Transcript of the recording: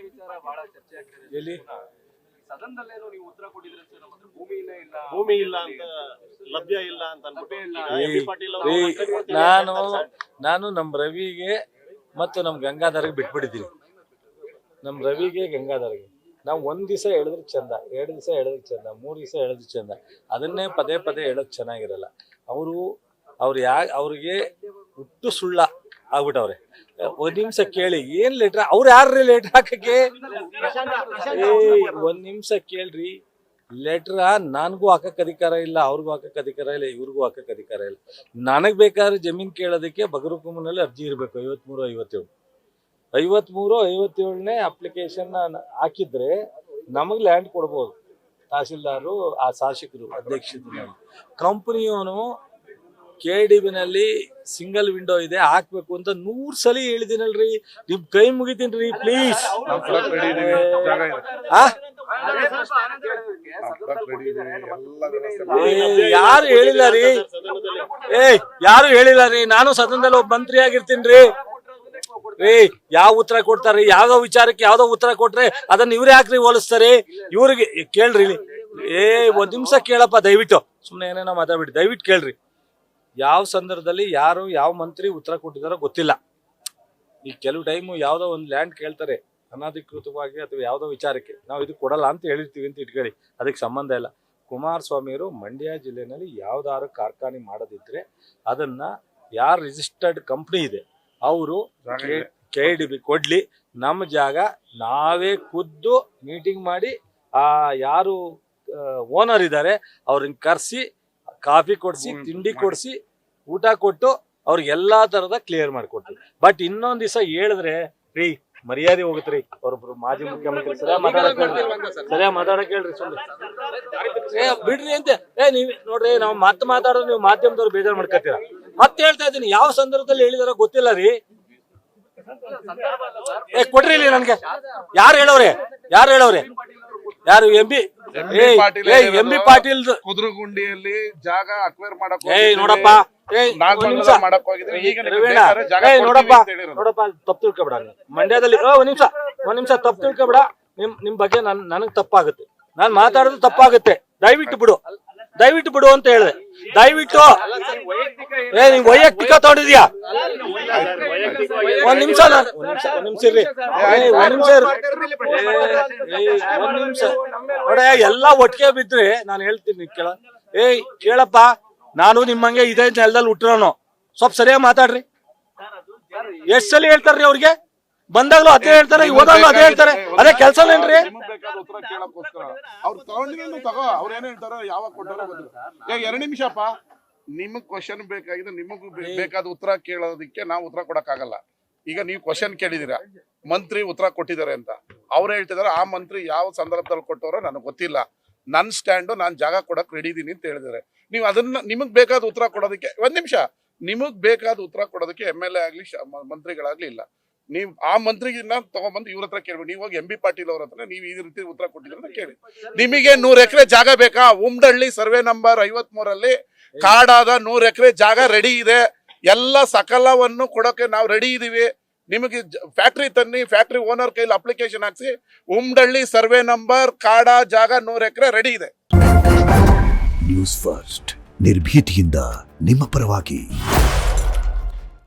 ವಿಚಾರ ಬಹಳ ಚರ್ಚೆ ಆಗ್ತಿದೆ. ಎಲ್ಲಿ ಸದನದಲ್ಲೇನೋ ನೀವು ಉತ್ತರ ಕೊಟ್ಟಿದ್ರೆ ಸರ್, ನಮ್ಮ ಹತ್ರ ಭೂಮಿ ಇಲ್ಲ ಅಂತ ಲಭ್ಯ ಇಲ್ಲ ಅಂತ ನಾನು ನಮ್ಮ ರವಿಗೆ ಮತ್ತು ನಮ್ಮ ಗಂಗಾಧರ್ಗೆ ಬಿಟ್ಬಿಟ್ಟಿದ್ದೀನಿ. ನಮ್ಮ ರವಿಗೆ ಗಂಗಾಧರ್ಗೆ ನಾವು ಒಂದ್ ದಿವಸ ಹೇಳಿದ್ರೆ ಚಂದ, 2 ದಿವಸ ಹೇಳಿದ್ರೆ ಚಂದ, 3 ದಿವಸ ಹೇಳಿದ್ರೆ ಚಂದ. ಅದನ್ನೇ ಪದೇ ಪದೇ ಹೇಳೋದು ಚೆನ್ನಾಗಿರಲ್ಲ. ಅವ್ರಿಗೆ ಹುಟ್ಟು ಸುಳ್ಳ ಆಗ್ಬಿಟ್ಟವ್ರೆ. ಒಂದ್ ನಿಮಿಷ ಕೇಳಿ, ಏನ್ ಲೆಟ್ರ್ ಅವ್ರು ಯಾರ್ರಿ ಲೆಟ್ರ್ ಹಾಕಕ್ಕೆ? ಒಂದ್ ನಿಮಿಷ ಕೇಳ್ರಿ. ಲೆಟ್ರ ನನ್ಗೂ ಹಾಕಕ್ ಅಧಿಕಾರ ಇಲ್ಲ, ಅವ್ರಿಗೂ ಹಾಕಕ್ ಅಧಿಕಾರ ಇಲ್ಲ, ಇವ್ರಿಗೂ ಹಾಕಕ್ ಅಧಿಕಾರ ಇಲ್ಲ. ನನಗ್ ಬೇಕಾದ್ರೆ ಜಮೀನ್ ಕೇಳೋದಕ್ಕೆ ಬಗರುಕುಂನಲ್ಲಿ ಅರ್ಜಿ ಇರ್ಬೇಕು. 53-57ನೇ ಅಪ್ಲಿಕೇಶನ್ ಹಾಕಿದ್ರೆ ನಮಗ್ ಲ್ಯಾಂಡ್ ಕೊಡ್ಬೋದು. ತಹಸೀಲ್ದಾರು, ಆ ಶಾಸಕರು ಅಧ್ಯಕ್ಷರಲ್ಲಿ. ಕಂಪನಿಯವನು KDBನಲ್ಲಿ ಸಿಂಗಲ್ ವಿಂಡೋ ಇದೆ, ಹಾಕ್ಬೇಕು ಅಂತ 100 ಸಲ ಹೇಳಿದಿನಲ್ರಿ. ನಿಮ್ ಕೈ ಮುಗಿತೀನ್ರಿ ಪ್ಲೀಸ್. ಯಾರು ಹೇಳಿಲ್ಲ ರೀ? ಯಾರು ಹೇಳಿಲ್ಲ ರೀ? ನಾನು ಸದನದಲ್ಲಿ ಒಬ್ಬ ಮಂತ್ರಿ ಆಗಿರ್ತೀನ್ರಿ. ಯಾವ ಉತ್ತರ ಕೊಡ್ತಾರ್ರಿ? ಯಾವ್ದೋ ವಿಚಾರಕ್ಕೆ ಯಾವ್ದೋ ಉತ್ತರ ಕೊಟ್ರೆ ಅದನ್ನ ಇವ್ರೇ ಯಾಕ್ರಿ ಹೋಲಿಸ್ತಾರೆ? ಇವ್ರಿಗೆ ಕೇಳ್ರಿ. ಒಂದ್ ನಿಮಿಷ ಕೇಳಪ್ಪ ದಯವಿಟ್ಟು. ಸುಮ್ನೆ ಏನೇನೋ ಮಾತಾಡ್ಬಿಟ್ಟು ದಯವಿಟ್ಟು ಕೇಳ್ರಿ. ಯಾವ ಸಂದರ್ಭದಲ್ಲಿ ಯಾರು ಯಾವ ಮಂತ್ರಿ ಉತ್ತರ ಕೊಟ್ಟಿದಾರೋ ಗೊತ್ತಿಲ್ಲ. ಈ ಕೆಲವು ಟೈಮು ಯಾವ್ದೋ ಒಂದು ಲ್ಯಾಂಡ್ ಕೇಳ್ತಾರೆ ಅನಧಿಕೃತವಾಗಿ ಅಥವಾ ಯಾವ್ದೋ ವಿಚಾರಕ್ಕೆ, ನಾವು ಇದು ಕೊಡಲ್ಲ ಅಂತ ಹೇಳಿರ್ತೀವಿ ಅಂತ ಇಟ್ಕೊಳ್ಳಿ, ಅದಕ್ಕೆ ಸಂಬಂಧ ಇಲ್ಲ. ಕುಮಾರಸ್ವಾಮಿಯವರು ಮಂಡ್ಯ ಜಿಲ್ಲೆನಲ್ಲಿ ಯಾವ್ದಾದ್ರು ಕಾರ್ಖಾನೆ ಮಾಡೋದಿದ್ರೆ ಅದನ್ನ ಯಾರು ರಿಜಿಸ್ಟರ್ಡ್ ಕಂಪ್ನಿ ಇದೆ ಅವರು KDB ಕೊಡ್ಲಿ. ನಮ್ಮ ಜಾಗ ನಾವೇ ಖುದ್ದು ಮೀಟಿಂಗ್ ಮಾಡಿ ಆ ಯಾರು ಓನರ್ ಇದ್ದಾರೆ ಅವ್ರನ್ನ ಕರೆಸಿ ಕಾಫಿ ಕೊಡಿಸಿ, ತಿಂಡಿ ಕೊಡಿಸಿ, ಊಟ ಕೊಟ್ಟು ಅವ್ರಿಗೆ ಎಲ್ಲಾ ತರದ ಕ್ಲಿಯರ್ ಮಾಡಿಕೊಡ್ತೀವಿ. ಬಟ್ ಇನ್ನೊಂದ್ ದಿವಸ ಹೇಳಿದ್ರೆ ರೀ ಮರ್ಯಾದೆ ಹೋಗುತ್ತೆ ರೀ. ಅವ್ರೊಬ್ರು ಮಾಜಿ ಮುಖ್ಯಮಂತ್ರಿ ಸರಿಯಾಗಿ ಮಾತಾಡಕ್ ಹೇಳ್ರಿ. ಸುಮ್ಮನೆ ಬಿಡ್ರಿ ಅಂತ ನೀವ್ ನೋಡ್ರಿ, ನಾವು ಮಾತಾಡೋದು ನೀವು ಮಾಧ್ಯಮದವ್ರು ಬೇಜಾರು ಮಾಡ್ಕೊತೀರ. ಮತ್ತೆ ಹೇಳ್ತಾ ಇದ್ದೀನಿ, ಯಾವ ಸಂದರ್ಭದಲ್ಲಿ ಹೇಳಿದಾರೋ ಗೊತ್ತಿಲ್ಲ ರೀ. ಕೊಡ್ರಿ ಇಲ್ಲಿ ನನ್ಗೆ. ಯಾರು ಹೇಳವ್ರೆ? ಯಾರು? ಎಂ ಬಿ ಪಾಟೀಲ್ ಕುದ್ರಗುಂಡಿಯಲ್ಲಿ ಜಾಗ ಅಕ್ವೈರ್ ಮಾಡಕ್ ನೋಡಪ್ಪ ತಪ್ಪು ತಿಳ್ಕೊಬೇಡ. ಮಂಡ್ಯದಲ್ಲಿ ಒಂದ್ ನಿಮಿಷ ತಪ್ಪು ತಿಳ್ಕೊಬೇಡ. ನಿಮ್ ಬಗ್ಗೆ ನನಗ್ ತಪ್ಪಾಗುತ್ತೆ, ನಾನ್ ಮಾತಾಡೋದು ತಪ್ಪಾಗುತ್ತೆ. ದಯವಿಟ್ಟು ಬಿಡು ಅಂತ ಹೇಳಿದೆ. ದಯವಿಟ್ಟು ನೀವ್ ವೈಯಕ್ತಿಕ ತಗೊಂಡಿದ್ಯಾ? ಒಂದ್ ನಿಮಿಷ ಇರ್ರಿ. ನೋಡ, ಎಲ್ಲ ಒಟ್ಟಿಗೆ ಬಿದ್ರೆ ನಾನು ಹೇಳ್ತೀನಿ ಕೇಳಪ್ಪ. ನಾನು ನಿಮ್ಮಂಗೆ ಇದೇ ನೆಲದಲ್ಲಿ ಹುಟ್ಟಿರೋನು. ಸ್ವಲ್ಪ ಸರಿಯಾಗಿ ಮಾತಾಡ್ರಿ. ಎಷ್ಟ್ ಸಲ ಹೇಳ್ತಾರ್ರಿ ಅವ್ರಿಗೆ? ಬಂದಾಗ್ಲೂ ಅದೇ ಹೇಳ್ತಾರೆ, ಹೋದಾಗ್ಲೂ ಅದೇ ಹೇಳ್ತಾರೆ. ಅದೇ ಕೆಲಸ ಏನ್ರಿ? ಉತ್ತರ ಕೇಳಕ್ಕೋಸ್ಕರ ಅವ್ರು ತಗೋ. ಅವ್ರ ಏನ್ ಹೇಳ್ತಾರೋ ಯಾವಾಗ ಕೊಟ್ಟಾರೋ ಗೊತ್ತಿಲ್ಲ. 2 ನಿಮಿಷಪ್ಪ. ನಿಮಗ್ ಕ್ವಶನ್ ಬೇಕಾಗಿದೆ, ನಿಮಗ್ ಬೇಕಾದ ಉತ್ತರ ಕೇಳೋದಕ್ಕೆ ನಾವು ಉತ್ತರ ಕೊಡಕ್ಕಾಗಲ್ಲ. ಈಗ ನೀವು ಕ್ವಶನ್ ಕೇಳಿದೀರಾ, ಮಂತ್ರಿ ಉತ್ತರ ಕೊಟ್ಟಿದ್ದಾರೆ ಅಂತ. ಅವ್ರು ಹೇಳ್ತಿದಾರೆ ಆ ಮಂತ್ರಿ ಯಾವ ಸಂದರ್ಭದಲ್ಲಿ ಕೊಟ್ಟವ್ರೋ ನನಗೆ ಗೊತ್ತಿಲ್ಲ. ನನ್ ಸ್ಟ್ಯಾಂಡು, ನಾನ್ ಜಾಗ ಕೊಡಕ್ ರೆಡಿ ಇದೀನಿ ಅಂತ ಹೇಳಿದಾರೆ. ನೀವು ಅದನ್ನ ನಿಮಗ್ ಬೇಕಾದ ಉತ್ತರ ಕೊಡೋದಕ್ಕೆ ಒಂದ್ ನಿಮಿಷ, ನಿಮಗ್ ಬೇಕಾದ ಉತ್ತರ ಕೊಡೋದಕ್ಕೆ MLA ಆಗ್ಲಿ ಮಂತ್ರಿಗಳಾಗ್ಲಿ ಇಲ್ಲ. ನೀವು ಆ ಮಂತ್ರಿಗಿನ್ನ ತಗೊಂಡ್ಬಂದು ಇವ್ರ ಹತ್ರ ಕೇಳ್ಬೇಕು. ನೀವು ಹೋಗಿ MB ಪಾಟೀಲ್ ಅವ್ರ ಹತ್ರ ನೀವು ಈ ರೀತಿ ಉತ್ತರ ಕೊಟ್ಟಿದ್ರೆ ಕೇಳಿ. ನಿಮಗೆ 100 ಎಕರೆ ಜಾಗ ಬೇಕಾ? ಉಮ್ಡಳ್ಳಿ ಸರ್ವೆ ನಂಬರ್ 53 ಕಾಡಾದ 100 ಎಕರೆ ಜಾಗ ರೆಡಿ ಇದೆ. ಎಲ್ಲ ಸಕಲವನ್ನು ಕೊಡೋಕೆ ನಾವು ರೆಡಿ ಇದೀವಿ. ನಿಮಗೆ ಫ್ಯಾಕ್ಟ್ರಿ ತನ್ನಿ, ಫ್ಯಾಕ್ಟ್ರಿ ಓನರ್ ಕೈಲಿ ಅಪ್ಲಿಕೇಶನ್ ಹಾಕ್ಸಿ. ಉಮ್ಡಳ್ಳಿ ಸರ್ವೆ ನಂಬರ್, ಕಾಡ ಜಾಗ 100 ಎಕರೆ ರೆಡಿ ಇದೆ. ನ್ಯೂಸ್ ಫಸ್ಟ್, ನಿರ್ಭೀತಿಯಿಂದ ನಿಮ್ಮ ಪರವಾಗಿ.